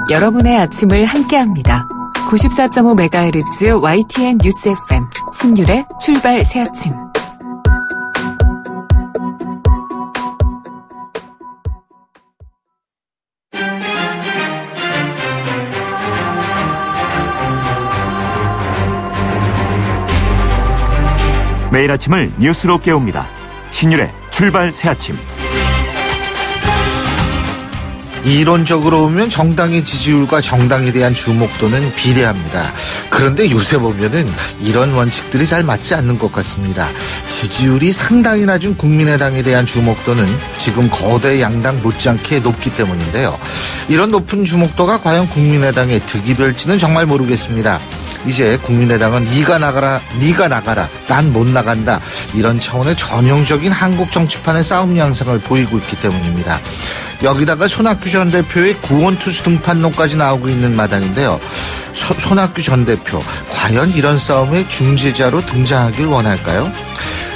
여러분의 아침을 함께합니다. 94.5MHz YTN 뉴스 FM 신율의 출발 새아침. 매일 아침을 뉴스로 깨웁니다. 신율의 출발 새아침. 이론적으로 보면 정당의 지지율과 정당에 대한 주목도는 비례합니다. 그런데 요새 보면은 이런 원칙들이 잘 맞지 않는 것 같습니다. 지지율이 상당히 낮은 국민의당에 대한 주목도는 지금 거대 양당 못지않게 높기 때문인데요. 이런 높은 주목도가 과연 국민의당의 득이 될지는 정말 모르겠습니다. 이제 국민의당은 네가 나가라 난 못 나간다, 이런 차원의 전형적인 한국 정치판의 싸움 양상을 보이고 있기 때문입니다. 여기다가 손학규 전 대표의 구원투수 등판론까지 나오고 있는 마당인데요. 손학규 전 대표 과연 이런 싸움의 중재자로 등장하길 원할까요?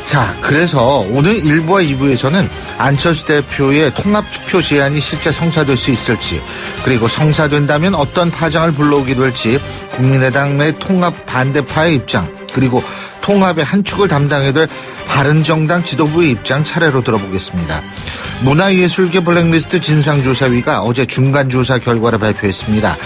자, 그래서 오늘 1부와 2부에서는 안철수 대표의 통합투표 제안이 실제 성사될 수 있을지, 그리고 성사된다면 어떤 파장을 불러오게 될지 국민의당 내 통합 반대파의 입장, 그리고 통합의 한 축을 담당해야 될 바른정당 지도부의 입장 차례로 들어보겠습니다. 문화예술계 블랙리스트 진상조사위가 어제 중간조사 결과를 발표했습니다.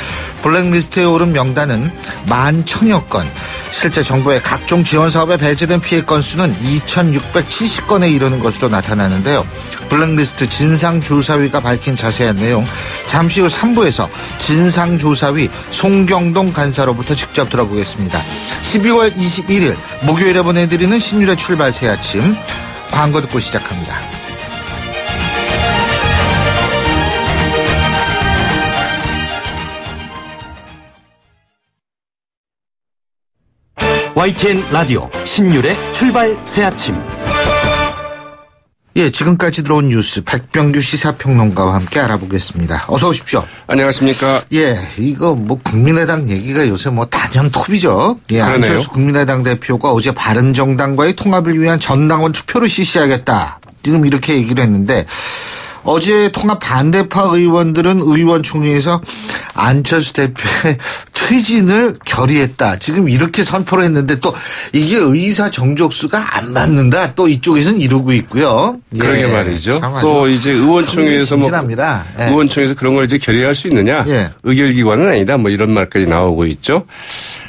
블랙리스트에 오른 명단은 11,000여 건, 실제 정부의 각종 지원사업에 배제된 피해 건수는 2,670건에 이르는 것으로 나타나는데요. 블랙리스트 진상조사위가 밝힌 자세한 내용 잠시 후 3부에서 진상조사위 송경동 간사로부터 직접 들어보겠습니다. 12월 21일 목요일에 보내드리는 신율의 출발 새아침, 광고 듣고 시작합니다. YTN 라디오 신율의 출발 새아침. 예, 지금까지 들어온 뉴스 백병규 시사평론가와 함께 알아보겠습니다. 어서 오십시오. 안녕하십니까. 예, 이거 국민의당 얘기가 요새 단연 톱이죠. 예, 그러네요. 안철수 국민의당 대표가 어제 바른정당과의 통합을 위한 전당원 투표를 실시하겠다, 지금 이렇게 얘기를 했는데, 어제 통합 반대파 의원들은 의원총회에서 안철수 대표의 퇴진을 결의했다, 지금 이렇게 선포를 했는데, 또 이게 의사 정족수가 안 맞는다, 또 이쪽에서는 이러고 있고요. 그러게 예, 말이죠. 또 이제 의원총회에서 예. 의원총회에서 그런 걸 이제 결의할 수 있느냐? 예. 의결기관은 아니다, 이런 말까지 나오고 있죠.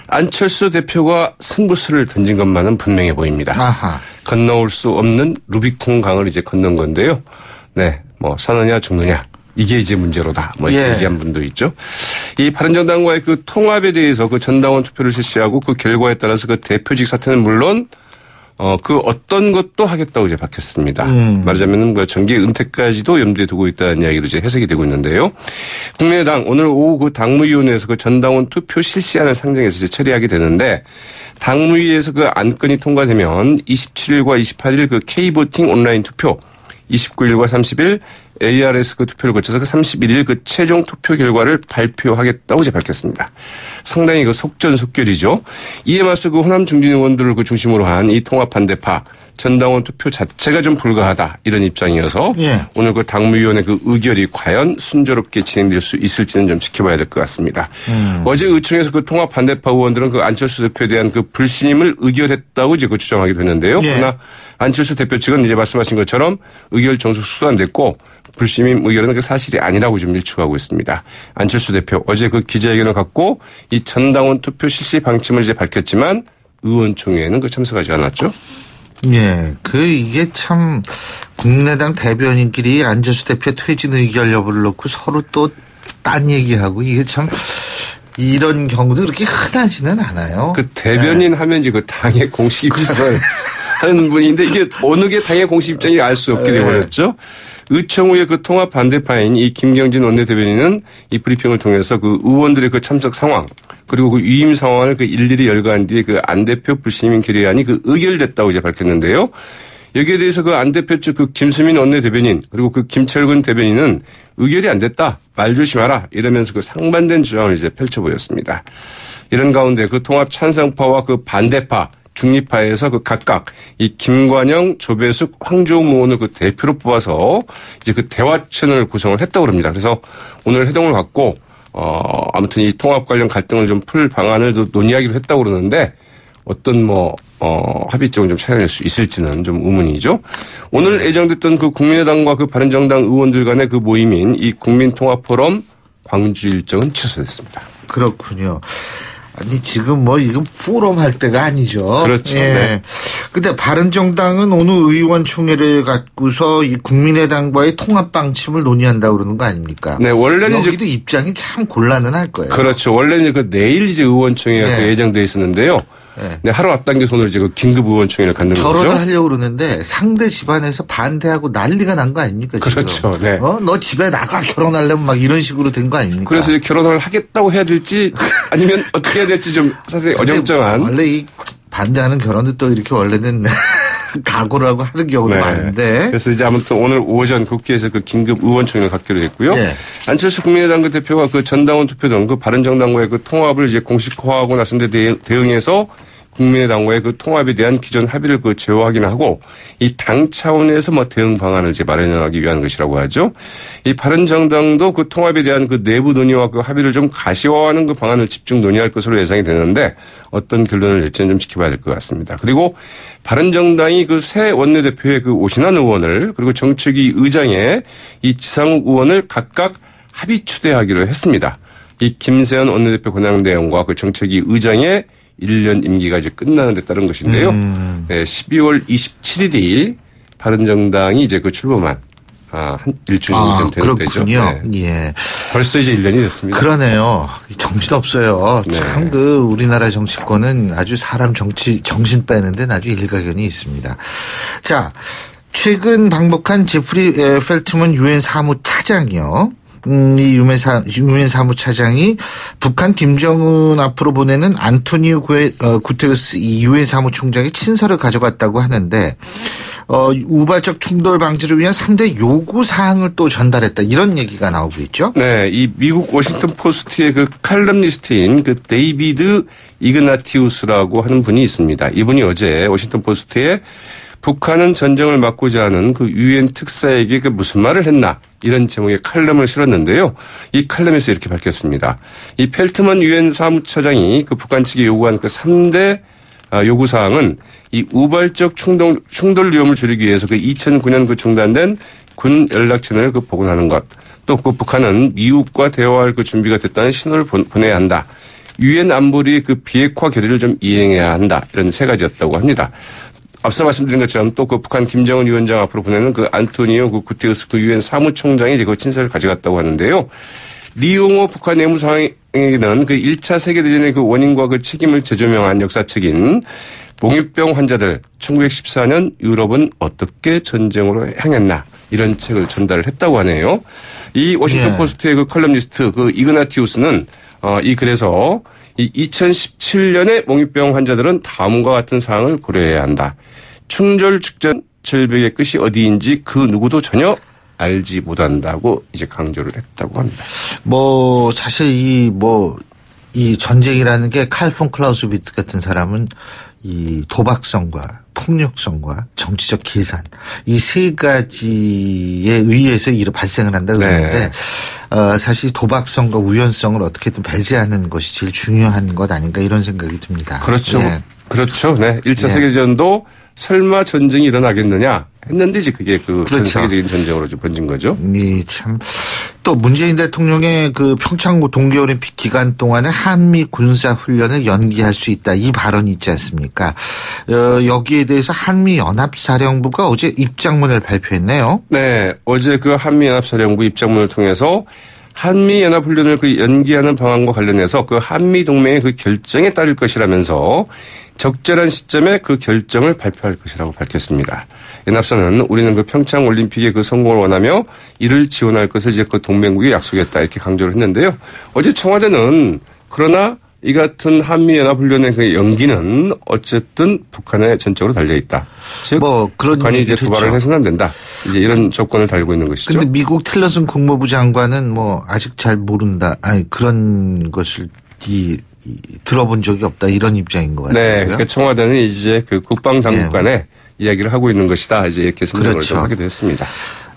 안철수 대표가 승부수를 던진 것만은 분명해 보입니다. 아하. 건너올 수 없는 루비콘 강을 이제 건넌 건데요. 네, 사느냐 죽느냐, 이게 이제 문제로다, 이렇게 얘기한 분도 있죠. 이 바른정당과의 그 통합에 대해서 그 전당원 투표를 실시하고 그 결과에 따라서 그 대표직 사퇴는 물론 그 어떤 것도 하겠다고 이제 밝혔습니다. 말하자면 그 정계 은퇴까지도 염두에 두고 있다는 이야기로 이제 해석이 되고 있는데요. 국민의당 오늘 오후 그 당무위원회에서 그 전당원 투표 실시안을 상정해서 이제 처리하게 되는데, 당무위에서 그 안건이 통과되면 27일과 28일 그 K보팅 온라인 투표, 29일과 30일 ARS 그 투표를 거쳐서 그 31일 그 최종 투표 결과를 발표하겠다고 이제 밝혔습니다. 상당히 그 속전속결이죠. 이에 맞서 그 호남 중진 의원들을 그 중심으로 한 이 통합 반대파 전당원 투표 자체가 좀 불가하다, 이런 입장이어서 오늘 그 당무위원회 그 의결이 과연 순조롭게 진행될 수 있을지는 좀 지켜봐야 될 것 같습니다. 어제 의총에서 그 통합 반대파 의원들은 그 안철수 대표에 대한 그 불신임을 의결했다고 이제 그 주장하기도 했는데요. 그러나 안철수 대표 측은 이제 말씀하신 것처럼 의결 정수 수단됐고 불신임 의결은 그 사실이 아니라고 좀 일축하고 있습니다. 안철수 대표 어제 그 기자회견을 갖고 이 전당원 투표 실시 방침을 이제 밝혔지만 의원총회에는 그 참석하지 않았죠. 예, 이게 참, 국민의당 대변인끼리 안철수 대표 퇴진 의결 여부를 놓고 서로 또 딴 얘기하고, 이게 참, 이런 경우도 그렇게 흔하지는 않아요. 그 대변인 하면 이제 그 당의 공식 입장을 하는 분인데, 이게 어느 게 당의 공식 입장인지 알 수 없게 되어버렸죠. 의총후에 그 통합 반대파인 이 김경진 원내대변인은 이 브리핑을 통해서 그 의원들의 그 참석 상황, 그리고 그 위임 상황을 그 일일이 열거한 뒤에 그 안 대표 불신임 결의안이 그 의결됐다고 이제 밝혔는데요. 여기에 대해서 그 안 대표 측 그 김수민 원내대변인, 그리고 그 김철근 대변인은 의결이 안 됐다, 말 조심하라, 이러면서 그 상반된 주장을 이제 펼쳐 보였습니다. 이런 가운데 그 통합 찬성파와 그 반대파, 중립파에서 그 각각 이 김관영, 조배숙, 황교안 의원을 그 대표로 뽑아서 이제 그 대화 채널을 구성을 했다고 합니다. 그래서 오늘 회동을 갖고 아무튼 이 통합 관련 갈등을 좀 풀 방안을 논의하기로 했다고 그러는데 어떤 합의점을 좀 찾아낼 수 있을지는 좀 의문이죠. 오늘 예정됐던 그 국민의당과 그 바른정당 의원들 간의 그 모임인 이 국민통합포럼 광주 일정은 취소됐습니다. 그렇군요. 아니 지금 이건 포럼 할 때가 아니죠. 그렇죠. 예. 네. 근데 바른정당은 오늘 의원총회를 갖고서 이 국민의당과의 통합 방침을 논의한다고 그러는 거 아닙니까? 네, 원래는 여기도 입장이 참 곤란은 할 거예요. 그렇죠. 원래는 내일 의원총회가 네. 예정돼 있었는데요. 네, 하루 앞당겨서 오늘 이제 긴급 의원총회를 갖는 거죠. 결혼을 하려고 그러는데 상대 집안에서 반대하고 난리가 난 거 아닙니까? 지금? 그렇죠. 네. 너 집에 나가 결혼하려면 막 이런 식으로 된 거 아닙니까? 그래서 이제 결혼을 하겠다고 해야 될지 아니면 어떻게 해야 될지 좀 사실 어정쩡한. 원래 이 반대하는 결혼도 또 이렇게 원래는 각오를 하고 하는 경우도 네. 많은데. 그래서 이제 아무튼 오늘 오전 국회에서 그 긴급 의원총회를 갖기로 했고요. 네. 안철수 국민의당 그 대표가 그 전당원 투표 등 그 바른정당과의 그 통합을 이제 공식화하고 나선 데 대응해서 국민의당과의 그 통합에 대한 기존 합의를 그 재확인을 하고 이 당 차원에서 대응 방안을 이제 마련하기 위한 것이라고 하죠. 이 바른정당도 그 통합에 대한 그 내부 논의와 그 합의를 좀 가시화하는 그 방안을 집중 논의할 것으로 예상이 되는데 어떤 결론을 낼지는 좀 지켜봐야 될 것 같습니다. 그리고 바른정당이 그 새 원내대표의 그 오신환 의원을 그리고 정책위 의장의 이 지상욱 의원을 각각 합의 추대하기로 했습니다. 이 김세현 원내대표 권한대행과 그 정책위 의장의 1년 임기가 이제 끝나는 데 따른 것인데요. 네, 12월 27일이 바른정당이 이제 그 출범한 한 일주일이 좀 되는 때죠. 그렇군요. 네. 예. 벌써 이제 1년이 됐습니다. 그러네요. 정신없어요. 네. 참 우리나라 정치권은 아주 사람 정신 빼는데 아주 일가견이 있습니다. 자, 최근 방북한 제프리 펠트먼 유엔 사무차장이요. 이 유엔 사무차장이 북한 김정은 앞으로 보내는 안토니오 구테르스 이 유엔 사무총장의 친서를 가져갔다고 하는데 우발적 충돌 방지를 위한 3대 요구 사항을 또 전달했다 이런 얘기가 나오고 있죠. 네, 이 미국 워싱턴 포스트의 그 칼럼니스트인 그 데이비드 이그나티우스라고 하는 분이 있습니다. 이분이 어제 워싱턴 포스트에 북한은 전쟁을 막고자 하는 그 유엔 특사에게 그 무슨 말을 했나 이런 제목의 칼럼을 실었는데요. 이 칼럼에서 이렇게 밝혔습니다. 이 펠트먼 유엔 사무차장이 그 북한 측이 요구한 그 3대 요구사항은 이 우발적 충돌 위험을 줄이기 위해서 그 2009년 그 중단된 군 연락 채널을 그 복원하는 것. 또 그 북한은 미국과 대화할 그 준비가 됐다는 신호를 보내야 한다. 유엔 안보리의 그 비핵화 결의를 좀 이행해야 한다. 이런 세 가지였다고 합니다. 앞서 말씀드린 것처럼 또 그 북한 김정은 위원장 앞으로 보내는 그 안토니오 그 구테르스 그 유엔 사무총장이 이제 그 친서를 가져갔다고 하는데요. 리용호 북한 내무상에는 그 1차 세계대전의 그 원인과 그 책임을 재조명한 역사책인 몽유병 환자들 1914년 유럽은 어떻게 전쟁으로 향했나 이런 책을 전달을 했다고 하네요. 이 워싱턴 포스트의 그 컬럼니스트 그 이그나티우스는 이 글에서 이 2017년의 몽유병 환자들은 다음과 같은 사항을 고려해야 한다. 충돌 직전 절벽의 끝이 어디인지 그 누구도 전혀 알지 못한다고 이제 강조를 했다고 합니다. 사실 이 전쟁이라는 게 칼 폰 클라우스비츠 같은 사람은 이 도박성과 폭력성과 정치적 계산 이 세 가지에 의해서 발생을 한다 그러는데 네. 사실 도박성과 우연성을 어떻게든 배제하는 것이 제일 중요한 것 아닌가 이런 생각이 듭니다. 그렇죠. 네. 그렇죠. 네. 1차 세계대전도 설마 전쟁이 일어나겠느냐 했는데 이제 그게 그 전 세계적인 전쟁으로 번진 거죠. 네, 참. 또 문재인 대통령의 그 평창 동계올림픽 기간 동안에 한미 군사 훈련을 연기할 수 있다 이 발언이 있지 않습니까? 여기에 대해서 한미 연합사령부가 어제 입장문을 발표했네요. 네, 어제 그 한미 연합사령부 입장문을 통해서 한미 연합훈련을 그 연기하는 방안과 관련해서 그 한미 동맹의 그 결정에 따를 것이라면서 적절한 시점에 그 결정을 발표할 것이라고 밝혔습니다. 연합사는 우리는 그 평창 올림픽의 그 성공을 원하며 이를 지원할 것을 이제 그 동맹국에 약속했다 이렇게 강조를 했는데요. 어제 청와대는 그러나 이 같은 한미연합훈련의 그 연기는 어쨌든 북한에 전적으로 달려 있다. 즉 그런 북한이 이제 도발을 해서는 안 된다. 이제 이런 조건을 달고 있는 것이죠. 그런데 미국 틸러슨 국무부 장관은 아직 잘 모른다. 그런 것을 들어본 적이 없다 이런 입장인 것 같아요. 네, 그러니까 청와대는 이제 그 국방당국 간에 이야기를 하고 있는 것이다. 이제 이렇게 설명을 좀 하기도 했습니다.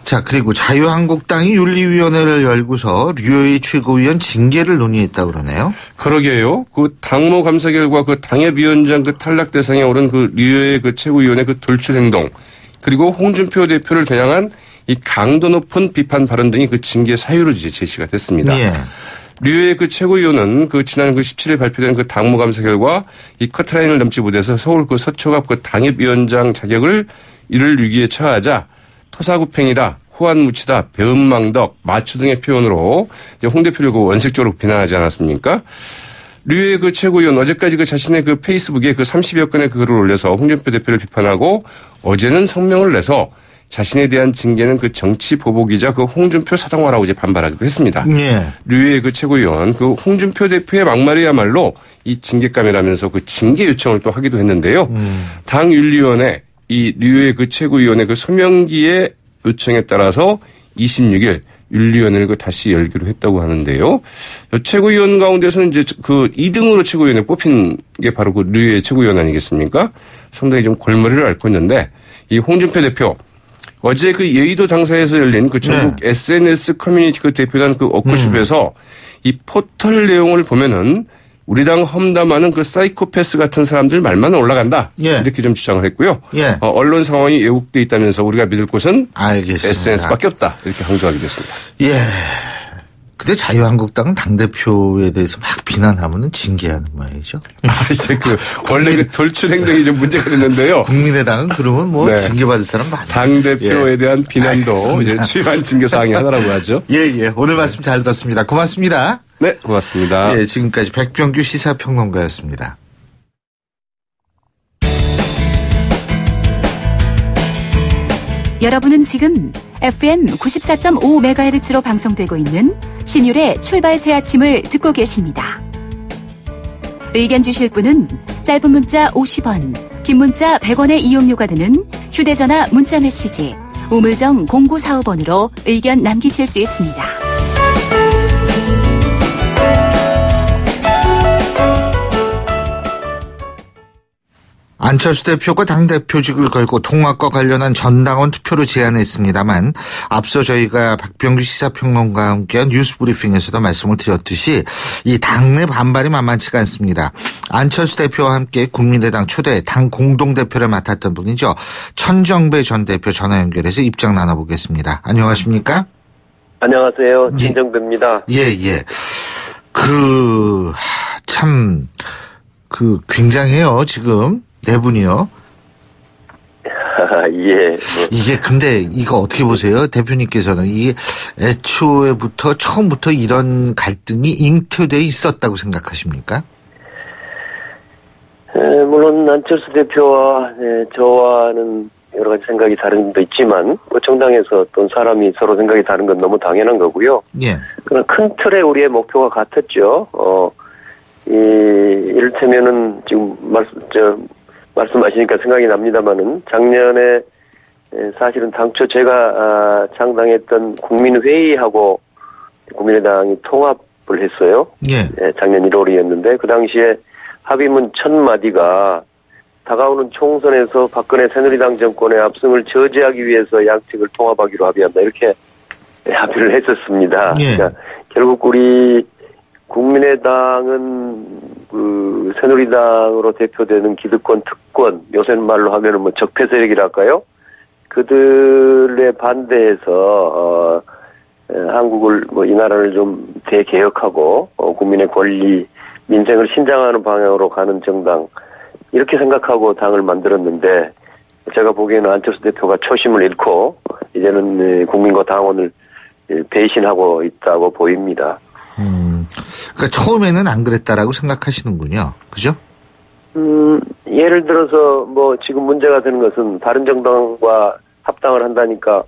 자, 그리고 자유한국당이 윤리위원회를 열고서 류호의 최고위원 징계를 논의했다고 그러네요. 그러게요. 그 당무 감사 결과 그 당협위원장 그 탈락 대상에 오른 그 류호의 그 최고위원의 그 돌출 행동, 그리고 홍준표 대표를 겨냥한 이 강도 높은 비판 발언 등이 그 징계 사유로 이제 제시가 됐습니다. 예. 류호의 그 최고위원은 그 지난 그 17일 발표된 그 당무 감사 결과 이 커트라인을 넘지 못해서 서울 그 서초갑 그 당협위원장 자격을 이를 위기에 처하자 토사구팽이다, 후한무치다, 배은망덕, 마초 등의 표현으로 이제 홍 대표를 그 원색적으로 비난하지 않았습니까? 류호의 그 최고위원 어제까지 그 자신의 그 페이스북에 그 30여 건의 글을 올려서 홍준표 대표를 비판하고 어제는 성명을 내서 자신에 대한 징계는 그 정치 보복이자 그 홍준표 사당화라고 이제 반발하기도 했습니다. 예. 류호의 그 최고위원 그 홍준표 대표의 막말이야말로 이 징계감이라면서 그 징계 요청을 또 하기도 했는데요. 당 윤리위원회 이 류호의 그 최고위원의 그 소명기의 요청에 따라서 26일 윤리위원회를 그 다시 열기로 했다고 하는데요. 최고위원 가운데서는 이제 그 2등으로 최고위원에 뽑힌 게 바로 그 류호의 최고위원 아니겠습니까? 상당히 좀 골머리를 앓고 있는데 이 홍준표 대표 어제 그 여의도 당사에서 열린 그 전국 네. SNS 커뮤니티 그 대표단 그 워크숍에서 이 포털 내용을 보면은 우리 당 험담하는 그 사이코패스 같은 사람들 말만 올라간다. 예. 이렇게 좀 주장을 했고요. 예. 언론 상황이 왜곡돼 있다면서 우리가 믿을 곳은 알겠습니다. SNS밖에 없다. 이렇게 강조하기도 했습니다. 예. 근데 자유한국당은 당대표에 대해서 막 비난하면은 징계하는 모양이죠. 이제 그 원래 그 돌출 행동이 좀 문제가 됐는데요. 국민의당은 그러면 뭐 네. 징계받을 사람 많아요. 당대표에 예. 대한 비난도 알겠습니다. 이제 취한 징계 사항이 하나라고 하죠. 예. 오늘 말씀 잘 들었습니다. 고맙습니다. 네, 고맙습니다. 예, 지금까지 백병규 시사평론가였습니다. 여러분은 지금 FM 94.5MHz로 방송되고 있는 신율의 출발 새 아침을 듣고 계십니다. 의견 주실 분은 짧은 문자 50원, 긴 문자 100원의 이용료가 드는 휴대전화 문자 메시지 우물정 0945번으로 의견 남기실 수 있습니다. 안철수 대표가 당대표직을 걸고 통합과 관련한 전당원 투표를 제안했습니다만 앞서 저희가 박병규 시사평론가와 함께한 뉴스브리핑에서도 말씀을 드렸듯이 이 당내 반발이 만만치가 않습니다. 안철수 대표와 함께 국민의당 초대 당 공동대표를 맡았던 분이죠. 천정배 전 대표 전화 연결해서 입장 나눠보겠습니다. 안녕하십니까? 안녕하세요. 진정배입니다. 예. 굉장해요, 지금. 네 분이요. 예. 이게 근데 이거 어떻게 보세요? 대표님께서는 이게 애초에부터 처음부터 이런 갈등이 잉태되어 있었다고 생각하십니까? 물론 안철수 대표와 저와는 여러 가지 생각이 다른 점도 있지만 정당에서 어떤 사람이 서로 생각이 다른 건 너무 당연한 거고요. 예. 그런 큰 틀에 우리의 목표가 같았죠. 이를테면은 지금 말씀하시니까 생각이 납니다만은 작년에 사실은 당초 제가 창당했던 국민회의하고 국민의당이 통합을 했어요. 예. 작년 1월이었는데 그 당시에 합의문 1000마디가 다가오는 총선에서 박근혜 새누리당 정권의 압승을 저지하기 위해서 양측을 통합하기로 합의한다. 이렇게 합의를 했었습니다. 예. 그러니까 결국 우리 국민의당은 그 새누리당으로 대표되는 기득권, 특권, 요새는 말로 하면은 뭐 적폐 세력이랄까요? 그들에 반대해서 한국을 이 나라를 좀 대개혁하고 국민의 권리, 민생을 신장하는 방향으로 가는 정당 이렇게 생각하고 당을 만들었는데 제가 보기에는 안철수 대표가 초심을 잃고 이제는 국민과 당원을 배신하고 있다고 보입니다. 그러니까 처음에는 안 그랬다라고 생각하시는군요. 그죠? 예를 들어서 지금 문제가 되는 것은 바른정당과 합당을 한다니까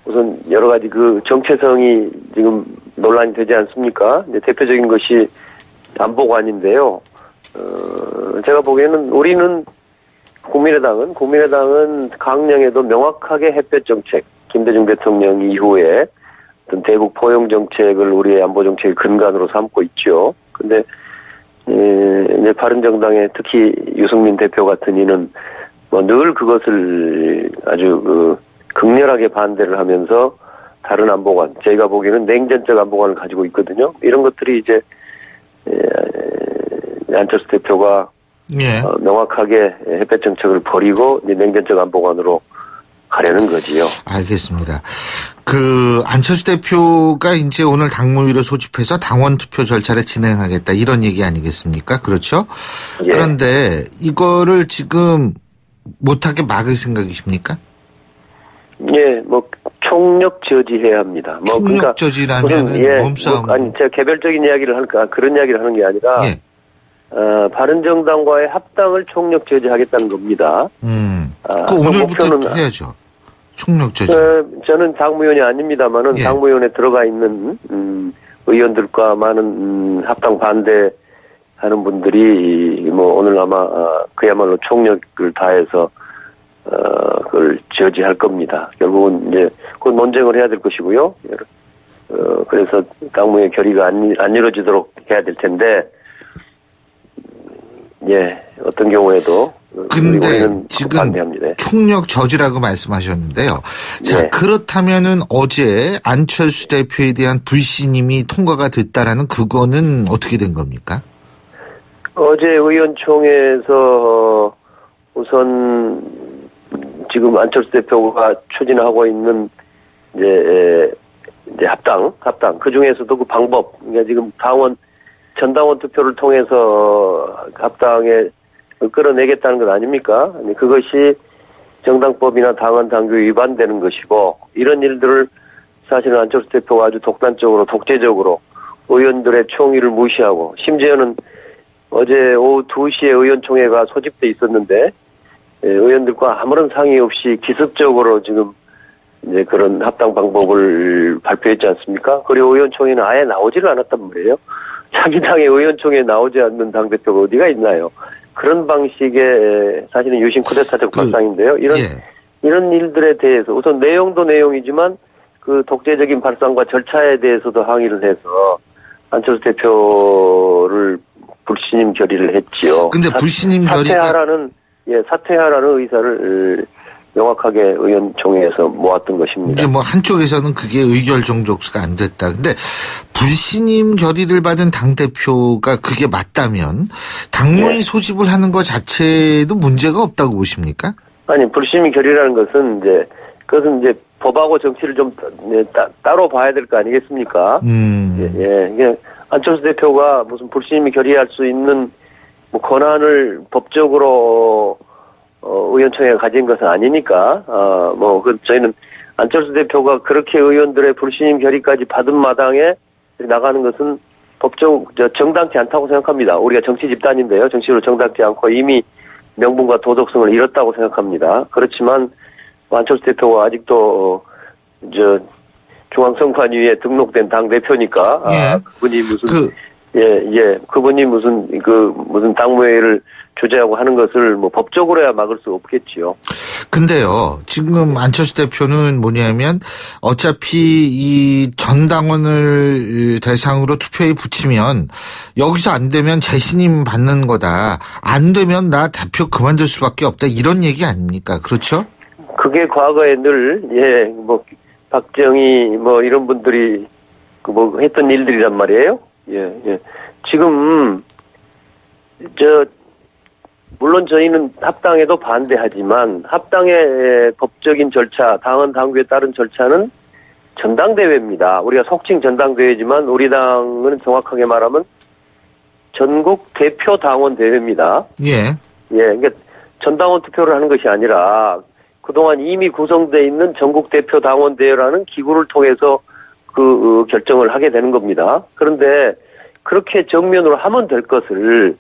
우선 여러 가지 그 정체성이 지금 논란이 되지 않습니까? 이제 대표적인 것이 안보관인데요. 제가 보기에는 우리는 국민의당은 강령에도 명확하게 햇볕 정책, 김대중 대통령 이후에 어떤 대북 포용 정책을 우리의 안보 정책의 근간으로 삼고 있죠. 근데 이제 바른정당의 특히 유승민 대표 같은 이는 늘 그것을 아주 극렬하게 반대를 하면서 다른 안보관, 저희가 보기에는 냉전적 안보관을 가지고 있거든요. 이런 것들이 이제 안철수 대표가 예. 명확하게 햇볕 정책을 버리고 이제 냉전적 안보관으로 가려는 거지요. 알겠습니다. 안철수 대표가 이제 오늘 당무위를 소집해서 당원 투표 절차를 진행하겠다 이런 얘기 아니겠습니까? 그렇죠? 예. 그런데 이거를 지금 못하게 막을 생각이십니까? 예, 총력 저지해야 합니다. 총력 저지라면 몸싸움. 아니, 제가 개별적인 이야기를 할까 그런 이야기를 하는 게 아니라, 예. 바른정당과의 합당을 총력 저지하겠다는 겁니다. 그 오늘부터 해야죠. 총력 저지. 저는 당무위원이 아닙니다만은 예. 당무위원회 들어가 있는 의원들과 많은 합당 반대하는 분들이 오늘 아마 그야말로 총력을 다해서 그걸 저지할 겁니다. 결국은 이제 곧 논쟁을 해야 될 것이고요. 그래서 당무의 결의가 안 이루어지도록 해야 될 텐데, 예, 어떤 경우에도. 근데 지금 반대합니다. 총력 저지라고 말씀하셨는데요. 자, 네. 그렇다면은 어제 안철수 대표에 대한 불신임이 통과가 됐다라는 그거는 어떻게 된 겁니까? 어제 의원총회에서 우선 지금 안철수 대표가 추진하고 있는 이제 합당 그 중에서도 그 방법, 그러니까 지금 전당원 투표를 통해서 합당에 끌어내겠다는 것 아닙니까? 아니, 그것이 정당법이나 당헌 당규 위반되는 것이고, 이런 일들을 사실은 안철수 대표가 아주 독단적으로 독재적으로 의원들의 총의를 무시하고, 심지어는 어제 오후 2시에 의원총회가 소집돼 있었는데 의원들과 아무런 상의 없이 기습적으로 지금 이제 그런 합당 방법을 발표했지 않습니까? 그리고 의원총회는 아예 나오지를 않았단 말이에요. 자기 당의 의원총회에 나오지 않는 당대표가 어디가 있나요? 그런 방식의 사실은 유신 쿠데타적 발상인데요. 이런 일들에 대해서 우선 내용도 내용이지만 그 독재적인 발상과 절차에 대해서도 항의를 해서 안철수 대표를 불신임 결의를 했지요. 근데 불신임 결의가 사퇴하라는 의사를 명확하게 의원총회에서 모았던 것입니다. 이제 한쪽에서는 그게 의결 정족수가 안 됐다. 근데 불신임 결의를 받은 당대표가 그게 맞다면 당무위 소집을 하는 것 자체도 문제가 없다고 보십니까? 아니, 불신임 결의라는 것은 그것은 이제 법하고 정치를 좀 따로 봐야 될 거 아니겠습니까? 예. 안철수 대표가 무슨 불신임 결의할 수 있는 권한을 법적으로 의원총회가 가진 것은 아니니까, 저희는 안철수 대표가 그렇게 의원들의 불신임 결의까지 받은 마당에 나가는 것은 정당치 않다고 생각합니다. 우리가 정치 집단인데요. 정치로 정당치 않고 이미 명분과 도덕성을 잃었다고 생각합니다. 그렇지만 안철수 대표가 아직도 중앙선관위에 등록된 당 대표니까 그분이 무슨 당무회의를 주재하고 하는 것을 법적으로야 막을 수 없겠지요. 근데요, 지금 안철수 대표는 뭐냐면 어차피 이 전당원을 대상으로 투표에 붙이면 여기서 안 되면 재신임 받는 거다. 안 되면 나 대표 그만둘 수밖에 없다. 이런 얘기 아닙니까? 그렇죠? 그게 과거에 늘 박정희 이런 분들이 했던 일들이란 말이에요. 예. 지금 물론 저희는 합당에도 반대하지만 합당의 법적인 절차, 당헌 당규에 따른 절차는 전당대회입니다. 우리가 속칭 전당대회지만 우리 당은 정확하게 말하면 전국 대표 당원 대회입니다. 예. 그러니까 전당원 투표를 하는 것이 아니라 그동안 이미 구성되어 있는 전국 대표 당원 대회라는 기구를 통해서 그 결정을 하게 되는 겁니다. 그런데 그렇게 정면으로 하면 될 것을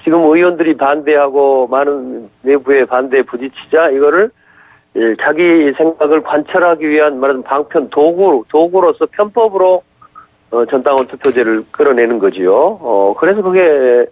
지금 의원들이 반대하고 많은 내부의 반대에 부딪히자 이거를 자기 생각을 관철하기 위한 말하자면 방편 도구로서 편법으로 전당원 투표제를 끌어내는 거지요. 그래서 그게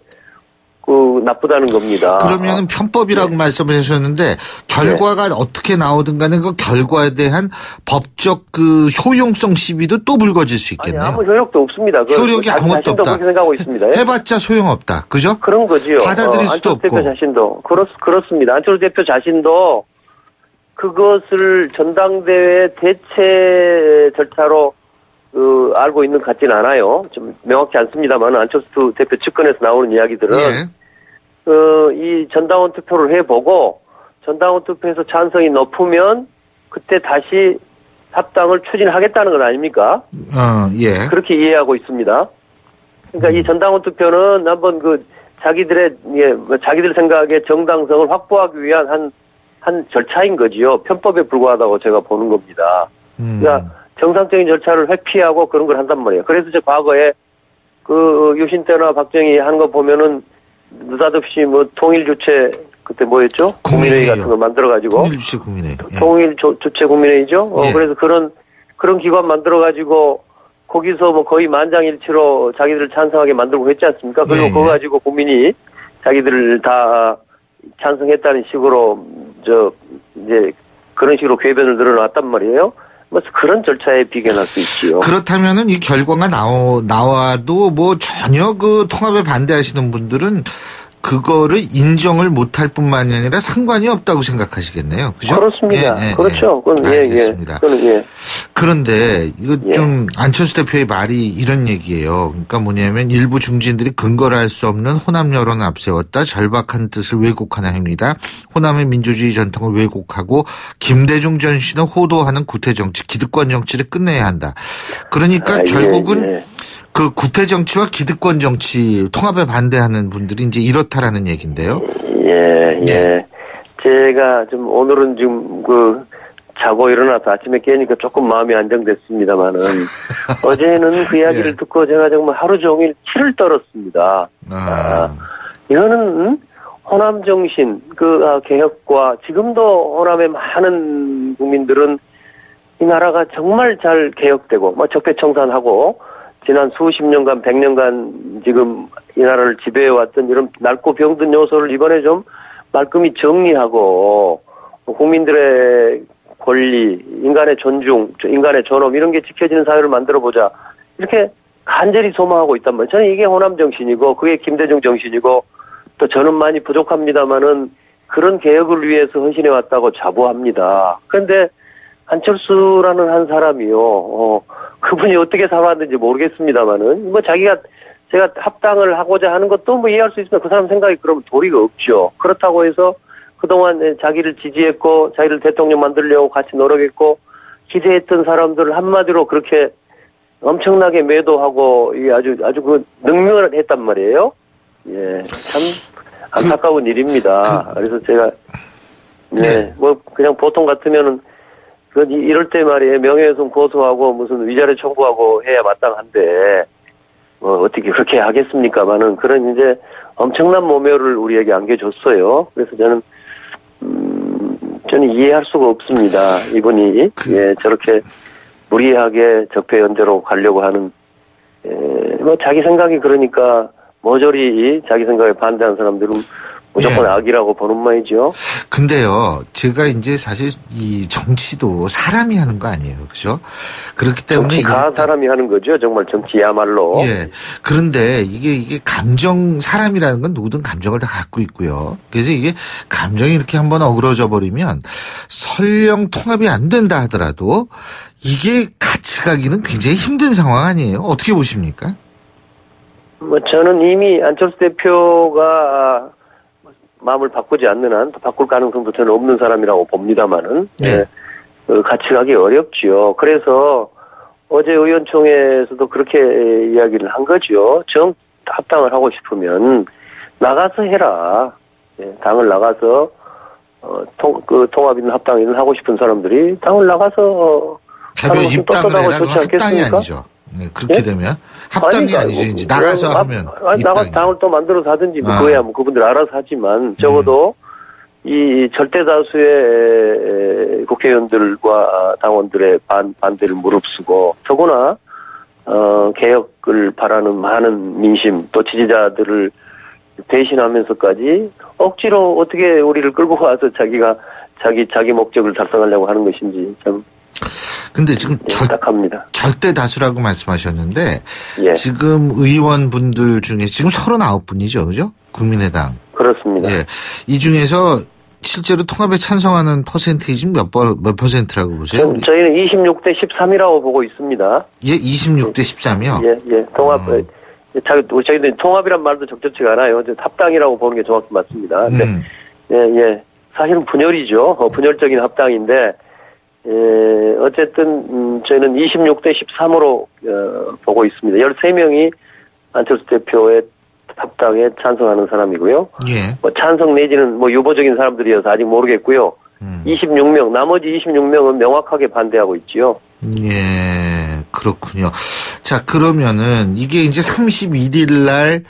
나쁘다는 겁니다. 그러면 편법이라고 말씀하셨는데 결과가 어떻게 나오든 간에 그 결과에 대한 법적 효용성 시비도 또 불거질 수 있겠네요. 아니, 아무 효력도 없습니다. 효력이 아무것도 없다. 그렇게 생각하고 있습니다. 해봤자 소용없다. 그죠? 그런 거지요. 받아들일 수도 없고. 안철수 대표 자신도 그렇습니다. 안철수 대표 자신도 그것을 전당대회 대체 절차로 알고 있는 것 같지는 않아요. 좀 명확히 않습니다만 안철수 대표 측근에서 나오는 이야기들은 이 전당원 투표를 해보고 전당원 투표에서 찬성이 높으면 그때 다시 합당을 추진하겠다는 건 아닙니까? 예. 그렇게 이해하고 있습니다. 그러니까 이 전당원 투표는 한번 자기들 생각의 정당성을 확보하기 위한 한 절차인 거지요. 편법에 불과하다고 제가 보는 겁니다. 그러니까 정상적인 절차를 회피하고 그런 걸 한단 말이에요. 그래서 저 과거에 유신 때나 박정희 하는 거 보면은 느닷없이 통일 주체 그때 뭐였죠? 국민회의 같은 거 만들어가지고. 통일 주체 국민회의. 통일 주체 국민회의죠. 예. 그래서 그런 기관 만들어가지고 거기서 거의 만장일치로 자기들을 찬성하게 만들고 했지 않습니까? 그리고 그거 가지고 국민이 자기들을 다 찬성했다는 식으로 이제 그런 식으로 궤변을 늘어놨단 말이에요. 그런 절차에 비견할 수 있지요. 그렇다면은 이 결과가 나와도 전혀 통합에 반대하시는 분들은 그거를 인정을 못할 뿐만이 아니라 상관이 없다고 생각하시겠네요. 그죠? 그렇습니다. 그렇죠. 그건 알겠습니다. 예. 그런데 이거 좀 안철수 대표의 말이 이런 얘기예요. 그러니까 뭐냐면 일부 중진들이 근거를 할 수 없는 호남 여론을 앞세웠다. 절박한 뜻을 왜곡하는 행위다. 호남의 민주주의 전통을 왜곡하고 김대중 전신을 호도하는 구태정치, 기득권 정치를 끝내야 한다. 그러니까 결국은 그 구태 정치와 기득권 정치 통합에 반대하는 분들이 이제 이렇다라는 얘기인데요. 예. 제가 오늘은 지금 자고 일어나서 아침에 깨니까 조금 마음이 안정됐습니다만은 어제는 그 이야기를 듣고 제가 정말 하루 종일 치를 떨었습니다. 이거는 호남 정신, 개혁과 지금도 호남의 많은 국민들은 이 나라가 정말 잘 개혁되고 적폐청산하고 지난 수십 년간, 100년간 지금 이 나라를 지배해왔던 이런 낡고 병든 요소를 이번에 좀 말끔히 정리하고 국민들의 권리, 인간의 존중, 인간의 존엄 이런 게 지켜지는 사회를 만들어보자. 이렇게 간절히 소망하고 있단 말이에요. 저는 이게 호남 정신이고 그게 김대중 정신이고 또 저는 많이 부족합니다만은 그런 개혁을 위해서 헌신해왔다고 자부합니다. 그런데 안철수라는 한 사람이요. 그분이 어떻게 살아왔는지 모르겠습니다만은, 제가 합당을 하고자 하는 것도 이해할 수 있으면 그 사람 생각이 그러면 도리가 없죠. 그렇다고 해서 그동안 자기를 지지했고, 자기를 대통령 만들려고 같이 노력했고, 기대했던 사람들을 한마디로 그렇게 엄청나게 매도하고, 아주 능멸을 했단 말이에요. 예. 참 안타까운 일입니다. 그래서 제가, 그냥 보통 같으면은, 이럴 때 말이에요. 명예훼손 고소하고 무슨 위자료 청구하고 해야 마땅한데 어떻게 그렇게 하겠습니까만은 그런 이제 엄청난 모멸을 우리에게 안겨줬어요. 그래서 저는 이해할 수가 없습니다. 이분이 저렇게 무리하게 적폐 연대로 가려고 하는 자기 생각이 그러니까 모조리 자기 생각에 반대하는 사람들은 무조건 악이라고 보는 말이죠. 근데요, 제가 이제 사실 이 정치도 사람이 하는 거 아니에요. 그죠? 그렇기 때문에. 정치가 사람이 하는 거죠. 정말 정치야말로. 예. 그런데 이게 사람이라는 건 누구든 감정을 다 갖고 있고요. 그래서 이게 감정이 이렇게 한번 어그러져 버리면 설령 통합이 안 된다 하더라도 이게 같이 가기는 굉장히 힘든 상황 아니에요? 어떻게 보십니까? 저는 이미 안철수 대표가 마음을 바꾸지 않는 한 바꿀 가능성도 저는 없는 사람이라고 봅니다만은 같이 가기 어렵지요. 그래서 어제 의원총회에서도 그렇게 이야기를 한 거죠. 합당을 하고 싶으면 나가서 해라. 당을 나가서 통합이든 합당이든 하고 싶은 사람들이 당을 나가서 개별 입당을 해라. 합당이 아니죠. 그렇게 되면 합당이 아니죠. 이제 나가서 하면 나가서 당을 또 만들어서 하든지 그거야 그분들 알아서 하지만 적어도 이 절대 다수의 국회의원들과 당원들의 반대를 무릅쓰고 더구나 개혁을 바라는 많은 민심 또 지지자들을 대신하면서까지 억지로 어떻게 우리를 끌고 와서 자기 목적을 달성하려고 하는 것인지 참. 근데 지금 안타깝니다. 절대 다수라고 말씀하셨는데 지금 의원분들 중에 지금 39분이죠, 그죠? 국민의당. 그렇습니다. 이 중에서 실제로 통합에 찬성하는 퍼센테이지는 몇 퍼센트라고 보세요? 저희는 26대 13이라고 보고 있습니다. 예, 26대 13이요? 예. 통합, 저희들 통합이란 말도 적절치가 않아요. 합당이라고 보는 게 정확히 맞습니다. 근데, 사실은 분열이죠. 분열적인 합당인데, 어쨌든, 저희는 26대 13으로, 보고 있습니다. 13명이 안철수 대표의 합당에 찬성하는 사람이고요. 예. 찬성 내지는 유보적인 사람들이어서 아직 모르겠고요. 26명, 나머지 26명은 명확하게 반대하고 있지요. 예, 그렇군요. 자, 그러면은 이게 이제 31일 날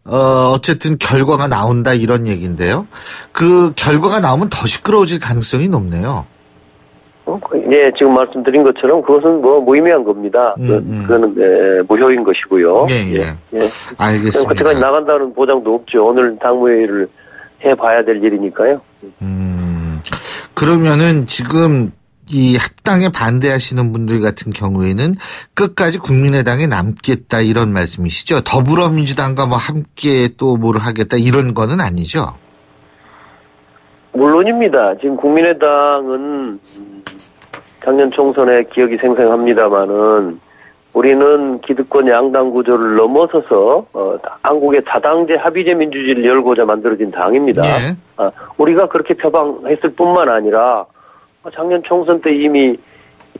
어쨌든 결과가 나온다 이런 얘기인데요. 그 결과가 나오면 더 시끄러워질 가능성이 높네요. 예, 지금 말씀드린 것처럼 그것은 무의미한 겁니다. 그거는 무효인 것이고요. 예. 알겠습니다. 그때까지 나간다는 보장도 없죠. 오늘 당무회의를 해봐야 될 일이니까요. 그러면은 지금 이 합당에 반대하시는 분들 같은 경우에는 끝까지 국민의당에 남겠다 이런 말씀이시죠? 더불어민주당과 함께 또 뭐를 하겠다 이런 거는 아니죠? 물론입니다. 지금 국민의당은 작년 총선에 기억이 생생합니다마는 우리는 기득권 양당 구조를 넘어서서 한국의 다당제 합의제 민주주의를 열고자 만들어진 당입니다. 예. 우리가 그렇게 표방했을 뿐만 아니라 작년 총선 때 이미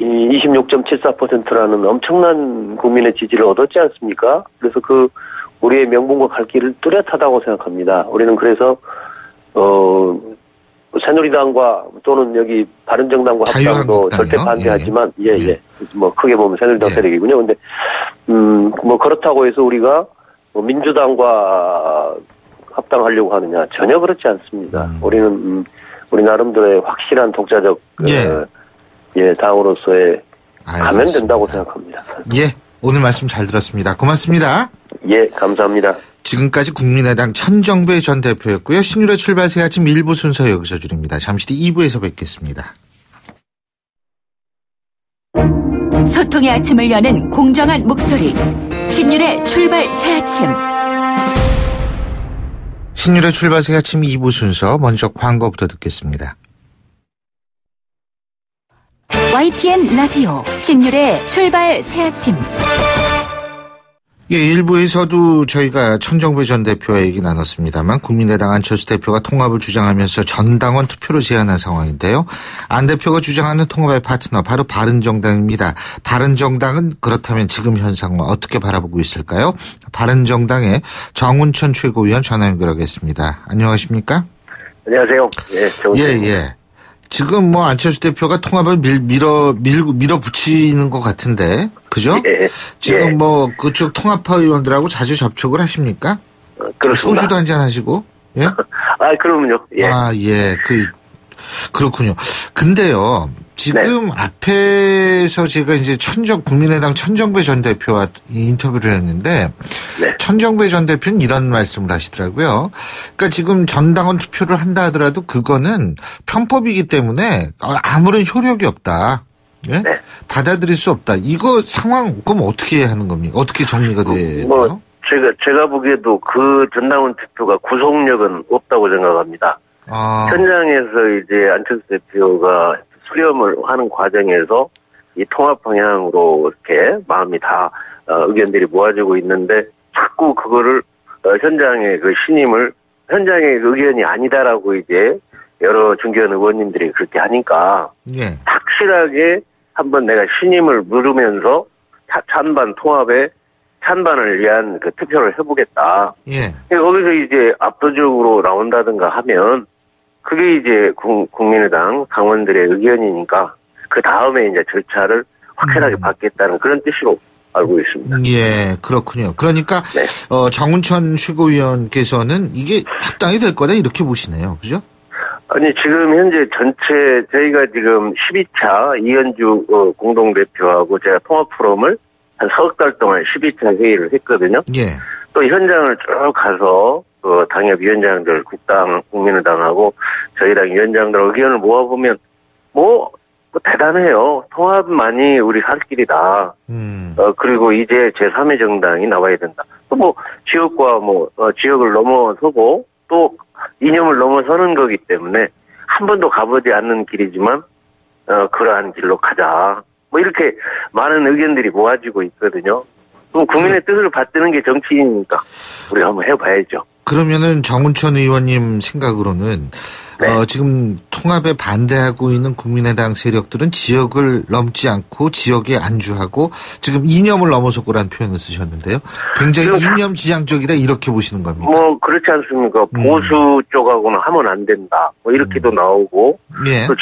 26.74%라는 엄청난 국민의 지지를 얻었지 않습니까? 그래서 우리의 명분과 갈 길을 뚜렷하다고 생각합니다. 우리는 그래서 새누리당과 또는 여기 바른정당과 합당도 절대 반대하지만 크게 보면 새누리당 세력이군요. 근데 그렇다고 해서 우리가 민주당과 합당하려고 하느냐 전혀 그렇지 않습니다. 우리는 우리 나름대로의 확실한 독자적 당으로서의 가면 된다고 생각합니다. 예, 오늘 말씀 잘 들었습니다. 고맙습니다. 예, 감사합니다. 지금까지 국민의당 천정배 전 대표였고요. 신율의 출발 새 아침 1부 순서 여기서 줄입니다. 잠시 뒤 2부에서 뵙겠습니다. 소통의 아침을 여는 공정한 목소리. 신율의 출발 새 아침. 신율의 출발 새 아침 2부 순서 먼저 광고부터 듣겠습니다. YTN 라디오 신율의 출발 새 아침. 예, 1부에서도 저희가 천정배 전 대표와 얘기 나눴습니다만 국민의당 안철수 대표가 통합을 주장하면서 전당원 투표를 제안한 상황인데요. 안 대표가 주장하는 통합의 파트너 바로 바른정당입니다. 바른정당은 그렇다면 지금 현상을 어떻게 바라보고 있을까요? 바른정당의 정운천 최고위원 전화 연결하겠습니다. 안녕하십니까? 안녕하세요. 예. 지금 안철수 대표가 통합을 밀어붙이는 것 같은데, 그죠? 예. 지금 그쪽 통합파 의원들하고 자주 접촉을 하십니까? 그렇습니다. 소주도 한잔 하시고, 예? 그러면요. 예. 그렇군요. 근데요, 지금 앞에서 제가 이제 국민의당 천정배 전 대표와 인터뷰를 했는데, 천정배 전 대표는 이런 말씀을 하시더라고요. 그러니까 지금 전당원 투표를 한다 하더라도 그거는 편법이기 때문에 아무런 효력이 없다. 예? 받아들일 수 없다. 이거 상황, 그럼 어떻게 하는 겁니까? 어떻게 정리가 돼요? 제가 보기에도 그 전당원 투표가 구속력은 없다고 생각합니다. 현장에서 이제 안철수 대표가 수렴을 하는 과정에서 이 통합 방향으로 이렇게 마음이 다 의견들이 모아지고 있는데 자꾸 그거를 현장의 그 신임을 현장의 의견이 아니다라고 이제 여러 중견 의원님들이 그렇게 하니까 확실하게 한번 내가 신임을 물으면서 찬반 통합에 찬반을 위한 그 투표를 해보겠다. 거기서 이제 압도적으로 나온다든가 하면 그게 이제 국민의당 당원들의 의견이니까 그 다음에 이제 절차를 확실하게 받겠다는 그런 뜻으로 알고 있습니다. 예, 그렇군요. 그러니까 정운천 최고위원께서는 이게 합당이 될 거다 이렇게 보시네요. 그죠? 아니 지금 현재 전체 저희가 지금 12차 이현주 공동대표하고 제가 통합 포럼을 한 4달 동안 12차 회의를 했거든요. 또 현장을 쭉 가서 당협위원장들 국민의당하고 저희 당 위원장들 의견을 모아보면 대단해요. 통합만이 우리 살 길이다. 그리고 이제 제3의 정당이 나와야 된다. 또 지역과 지역을 넘어서고 또 이념을 넘어서는 거기 때문에 한 번도 가보지 않는 길이지만 그러한 길로 가자. 뭐 이렇게 많은 의견들이 모아지고 있거든요. 그럼 국민의 뜻을 받드는 게 정치인이니까 우리가 한번 해봐야죠. 그러면은 정운천 의원님 생각으로는 네. 지금 통합에 반대하고 있는 국민의당 세력들은 지역을 넘지 않고 지역에 안주하고 지금 이념을 넘어섰고라는 표현을 쓰셨는데요. 굉장히 이념 지향적이다 이렇게 보시는 겁니까? 뭐 그렇지 않습니까? 보수 쪽하고는 하면 안 된다. 뭐 이렇게도 나오고 예. 또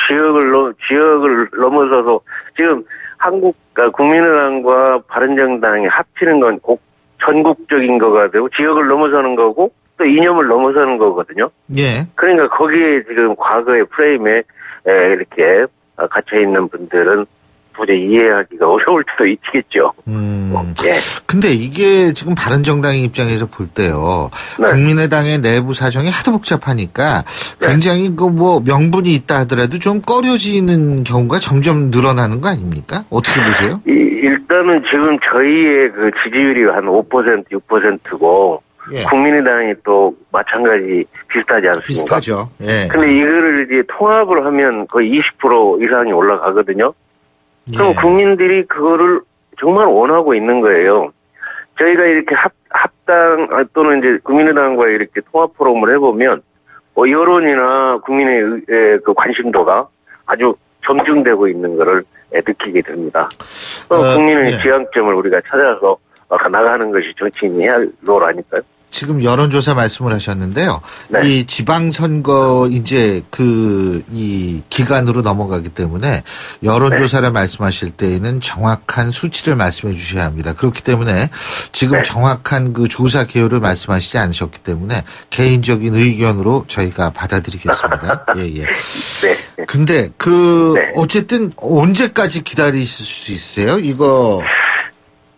지역을 넘어서서 지금 국민의당과 바른정당이 합치는 건 전국적인 거가 되고 지역을 넘어서는 거고 또 이념을 넘어서는 거거든요. 예. 그러니까 거기에 지금 과거의 프레임에 이렇게 갇혀 있는 분들은 도저히 이해하기가 어려울 수도 있겠죠. 예. 근데 이게 지금 바른정당의 입장에서 볼 때요. 네. 국민의당의 내부 사정이 하도 복잡하니까 굉장히 그 뭐 명분이 있다 하더라도 좀 꺼려지는 경우가 점점 늘어나는 거 아닙니까? 어떻게 보세요? 일단은 지금 저희의 그 지지율이 한 5%, 6%고 예. 국민의당이 또 마찬가지 비슷하지 않습니까? 비슷하죠. 예. 근데 이거를 이제 통합을 하면 거의 20% 이상이 올라가거든요. 그럼 예. 국민들이 그거를 정말 원하고 있는 거예요. 저희가 이렇게 합당 또는 이제 국민의당과 이렇게 통합 포럼을 해보면 여론이나 국민의 그 관심도가 아주 점증되고 있는 거를 느끼게 됩니다. 국민의 예. 지향점을 우리가 찾아서 나가는 것이 정치인이 해야 할 로라니까요. 지금 여론조사 말씀을 하셨는데요. 네. 이 지방선거 이제 이 기간으로 넘어가기 때문에 여론조사를 말씀하실 때에는 정확한 수치를 말씀해 주셔야 합니다. 그렇기 때문에 지금 정확한 그 조사 개요를 말씀하시지 않으셨기 때문에 개인적인 의견으로 저희가 받아들이겠습니다. 예, 예. 네. 근데 어쨌든 언제까지 기다리실 수 있어요? 이거.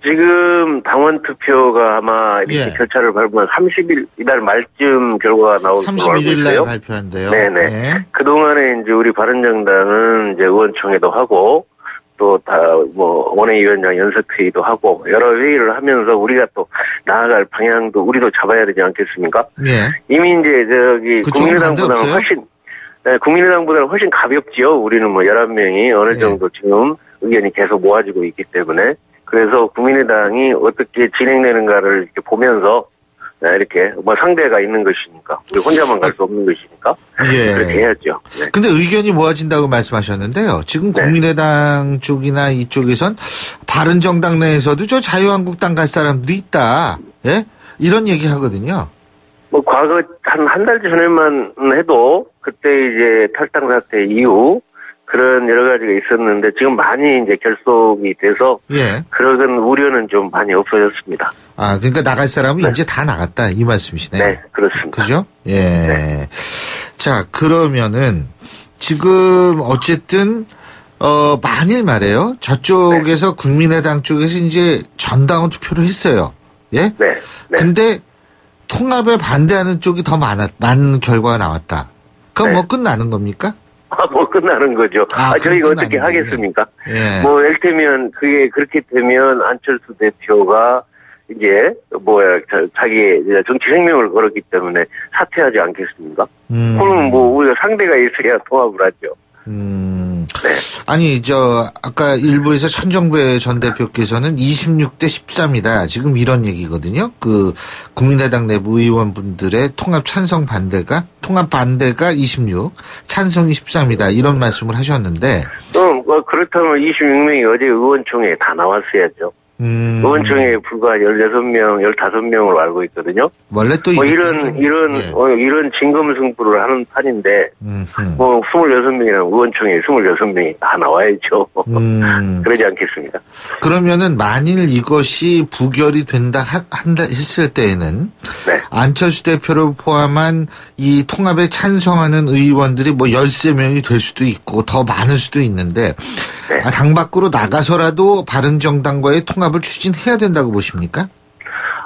지금 당원 투표가 아마 이렇게 결차를 밟으면 30일 이달 말쯤 결과가 나올 걸로 알고 31일 날 있어요. 발표한대요. 네네. 네. 그동안에 이제 우리 바른정당은 이제 의원총회도 하고 또 원외위원장 연석회의도 하고 여러 회의를 하면서 우리가 또 나아갈 방향도 우리도 잡아야 되지 않겠습니까? 예. 이미 이제 국민의당보다는 훨씬 가볍지요. 우리는 11명이 어느 정도 지금 의견이 계속 모아지고 있기 때문에. 그래서 국민의당이 어떻게 진행되는가를 이렇게 보면서 이렇게 상대가 있는 것이니까 우리 혼자만 갈 수 없는 것이니까 예. 그렇게 해야죠. 네. 근데 의견이 모아진다고 말씀하셨는데요. 지금 국민의당 쪽이나 이쪽에선 바른정당 내에서도 저 자유한국당 갈 사람도 있다. 예? 이런 얘기 하거든요. 과거 한 달 전에만 해도 그때 이제 탈당 사태 이후 그런 여러 가지가 있었는데 지금 많이 이제 결속이 돼서 그런 우려는 좀 많이 없어졌습니다. 아, 그러니까 나갈 사람은 이제 다 나갔다 이 말씀이시네요. 네, 그렇습니다. 그죠? 예. 네. 자, 그러면은 지금 어쨌든 만일 말이에요. 저쪽에서 국민의당 쪽에서 이제 전당원 투표를 했어요. 예? 네. 근데 통합에 반대하는 쪽이 더 많은 결과가 나왔다. 그럼 끝나는 겁니까? 끝나는 거죠. 저희가 어떻게 하겠습니까? 예. 이를테면 그게 그렇게 되면 안철수 대표가 이제 자기의 정치 생명을 걸었기 때문에 사퇴하지 않겠습니까? 그럼 우리가 상대가 있어야 통합을 하죠. 네. 아니, 아까 일부에서 천정배 전 대표께서는 26대 13이다. 지금 이런 얘기거든요. 국민의당 내부 의원분들의 통합 반대가 26, 찬성이 13이다. 이런 말씀을 하셨는데. 그렇다면 26명이 어제 의원총회에 다 나왔어야죠. 의원총회에 불과 16명, 15명으로 알고 있거든요. 원래 또 이런 진검승부를 하는 판인데, 26명이나 의원총회에 26명이 다 나와야죠. 그러지 않겠습니까? 그러면은 만일 이것이 부결이 된다 했을 때에는 안철수 대표를 포함한 이 통합에 찬성하는 의원들이 13명이 될 수도 있고 더 많을 수도 있는데 당 밖으로 나가서라도 바른정당과의 통합을 추진해야 된다고 보십니까?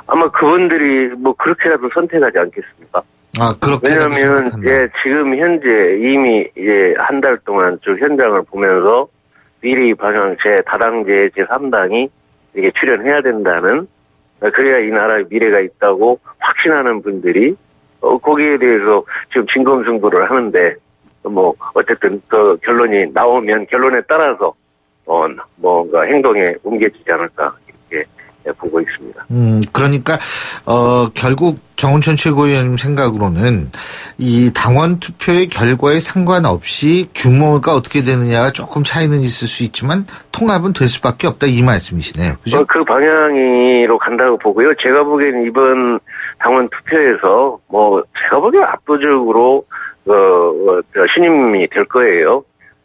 아마 그분들이 그렇게라도 선택하지 않겠습니까? 왜냐하면 지금 현재 이미 한 달 동안 쭉 현장을 보면서 미래 방향 다당제 제3당이 이게 출연해야 된다는, 그래야 이 나라의 미래가 있다고 확신하는 분들이 거기에 대해서 지금 진검승부를 하는데 뭐 어쨌든 그 결론이 나오면 결론에 따라서 뭔가 행동에 옮겨지지 않을까 이렇게 보고 있습니다. 그러니까 결국 정운천 최고위원님 생각으로는 이 당원 투표의 결과에 상관없이 규모가 어떻게 되느냐가 조금 차이는 있을 수 있지만 통합은 될 수밖에 없다 이 말씀이시네요. 그죠? 그 방향으로 간다고 보고요. 제가 보기에는 이번 당원 투표에서 제가 보기엔 압도적으로 신임이 될 거예요.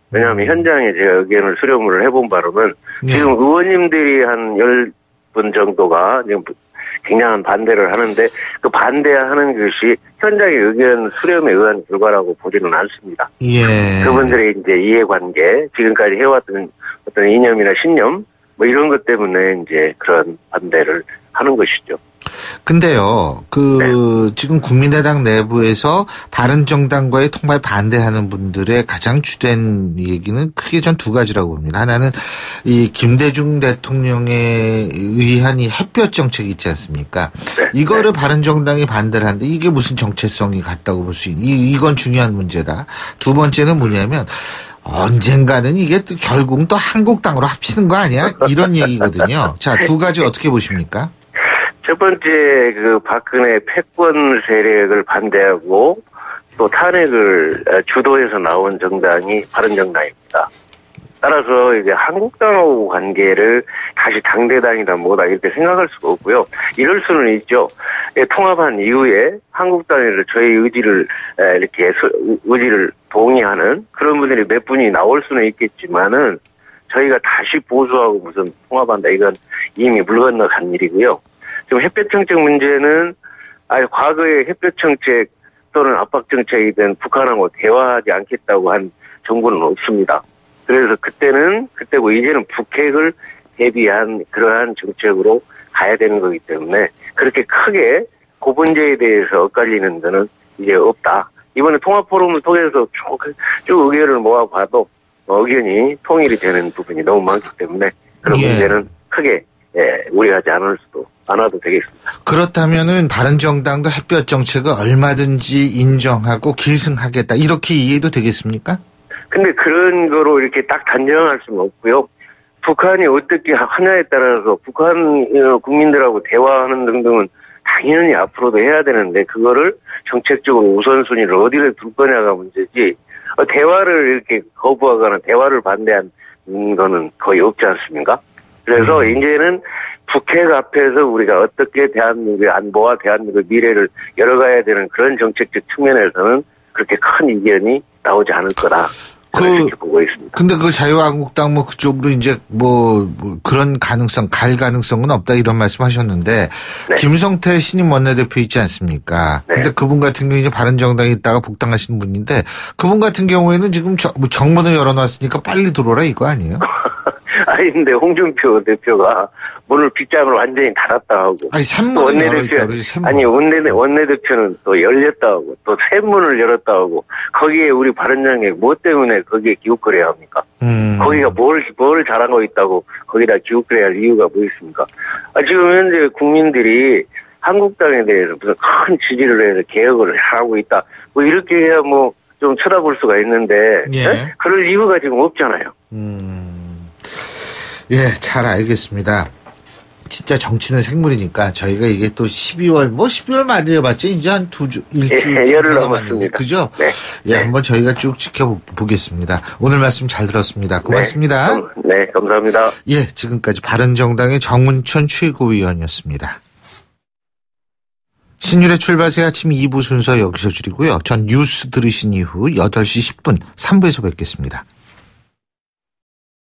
왜냐하면 현장에 제가 의견을 수렴을 해본 바로는 지금 의원님들이 한 10분 정도가 지금 굉장한 반대를 하는데 그 반대하는 것이 현장의 의견 수렴에 의한 결과라고 보지는 않습니다. 예. 그분들의 이제 이해관계, 지금까지 해왔던 어떤 이념이나 신념, 이런 것 때문에 이제 그런 반대를 하는 것이죠. 근데요, 지금 국민의당 내부에서 바른정당과의 통합에 반대하는 분들의 가장 주된 얘기는 크게 전 두 가지라고 봅니다. 하나는 이 김대중 대통령에 의한 이 햇볕 정책 있지 않습니까? 이거를 바른정당이 반대를 하는데 이게 무슨 정체성이 같다고 볼 수 있는, 이건 중요한 문제다. 두 번째는 뭐냐면, 언젠가는 이게 또 결국 또 한국당으로 합치는 거 아니야? 이런 얘기거든요. 자, 두 가지 어떻게 보십니까? 첫 번째, 박근혜 패권 세력을 반대하고 또 탄핵을 주도해서 나온 정당이 바른정당입니다. 따라서 이제 한국당하고 관계를 다시 당대당이다 뭐다 이렇게 생각할 수가 없고요. 이럴 수는 있죠. 통합한 이후에 한국당에서 저희 의지를 이렇게 의지를 동의하는 그런 분들이 몇 분이 나올 수는 있겠지만은 저희가 다시 보수하고 무슨 통합한다 이건 이미 물 건너간 일이고요. 지금 햇볕 정책 문제는 과거에 햇볕 정책 또는 압박 정책이든 북한하고 대화하지 않겠다고 한 정부는 없습니다. 그래서 그때고 이제는 북핵을 대비한 그러한 정책으로 가야 되는 거기 때문에 그렇게 크게 그 문제에 대해서 엇갈리는 데는 이제 없다. 이번에 통합포럼을 통해서 쭉 의견을 모아봐도 의견이 통일이 되는 부분이 너무 많기 때문에 그런 문제는 크게 우려하지 않아도 되겠습니다. 그렇다면은 바른정당도 햇볕 정책을 얼마든지 인정하고 계승하겠다 이렇게 이해도 되겠습니까? 근데 그런 거로 이렇게 딱 단정할 수는 없고요. 북한이 어떻게 하냐에 따라서 북한 국민들하고 대화하는 등등은 당연히 앞으로도 해야 되는데 그거를 정책적으로 우선순위를 어디를 둘 거냐가 문제지 대화를 이렇게 거부하거나 대화를 반대한 거는 거의 없지 않습니까? 그래서 이제는 북핵 앞에서 우리가 어떻게 대한민국의 안보와 대한민국의 미래를 열어가야 되는 그런 정책적 측면에서는 그렇게 큰 이견이 나오지 않을 거다. 그렇게 보고 있습니다. 근데 자유한국당 그쪽으로 이제 그런 가능성, 갈 가능성은 없다 이런 말씀 하셨는데 네. 김성태 신임 원내대표 있지 않습니까? 네. 근데 그분 같은 경우는 이제 바른정당에 있다가 복당하신 분인데 그분 같은 경우에는 지금 정문을 열어놨으니까 빨리 들어오라 이거 아니에요? 아니 근데 홍준표 대표가 문을 빗장을 완전히 닫았다 하고 아니 샘문을 열어있다 아니 원내대표는 또 열렸다 하고 또 샘문을 열었다 하고 거기에 우리 바른정당이 뭐 때문에 거기에 기웃거려야 합니까? 거기가 뭘 잘하고 있다고 거기다 기웃거려야 할 이유가 뭐 있습니까? 지금 현재 국민들이 한국당에 대해서 무슨 큰 지지를 해서 개혁을 하고 있다 이렇게 해야 좀 쳐다볼 수가 있는데 네? 그럴 이유가 지금 없잖아요. 예, 잘 알겠습니다. 진짜 정치는 생물이니까 저희가 이게 또 12월 말이라 봤죠. 이제 한 일주일 열흘 남았습니다. 그죠? 네. 예, 한번 저희가 쭉 지켜보겠습니다. 오늘 말씀 잘 들었습니다. 고맙습니다. 네, 감사합니다. 예, 지금까지 바른정당의 정운천 최고위원이었습니다. 신율의 출발새 아침 2부 순서 여기서 줄이고요. 전 뉴스 들으신 이후 8시 10분 3부에서 뵙겠습니다.